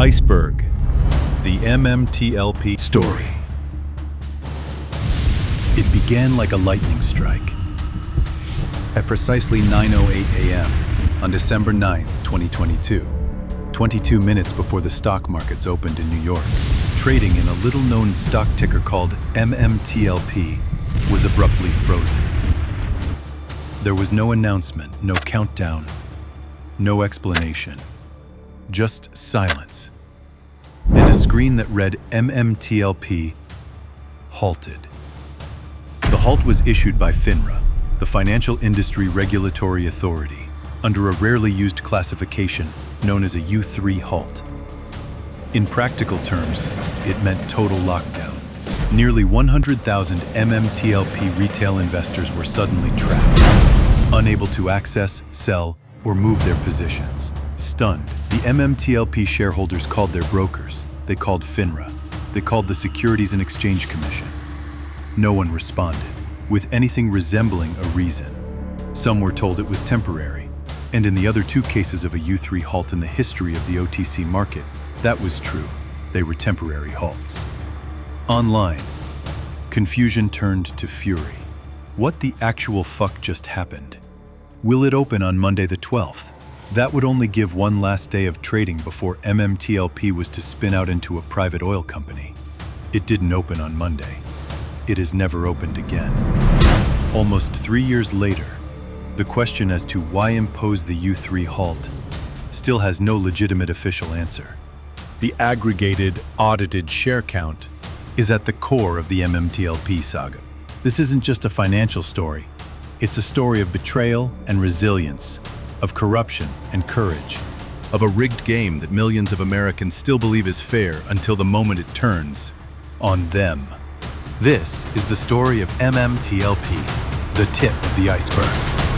Iceberg, the MMTLP story. It began like a lightning strike. At precisely 9:08 a.m. on December 9th, 2022, 22 minutes before the stock markets opened in New York, trading in a little-known stock ticker called MMTLP was abruptly frozen. There was no announcement, no countdown, no explanation, just silence, and a screen that read MMTLP halted. The halt was issued by FINRA, the Financial Industry Regulatory Authority, under a rarely used classification known as a U3 halt. In practical terms, it meant total lockdown. Nearly 100,000 MMTLP retail investors were suddenly trapped, unable to access, sell, or move their positions. Stunned, the MMTLP shareholders called their brokers. They called FINRA. They called the Securities and Exchange Commission. No one responded, with anything resembling a reason. Some were told it was temporary, and in the other two cases of a U3 halt in the history of the OTC market, that was true. They were temporary halts. Online, confusion turned to fury. What the actual fuck just happened? Will it open on Monday the 12th? That would only give one last day of trading before MMTLP was to spin out into a private oil company. It didn't open on Monday. It has never opened again. Almost 3 years later, the question as to why impose the U3 halt still has no legitimate official answer. The aggregated, audited share count is at the core of the MMTLP saga. This isn't just a financial story. It's a story of betrayal and resilience, of corruption and courage, of a rigged game that millions of Americans still believe is fair until the moment it turns on them. This is the story of MMTLP, the tip of the iceberg.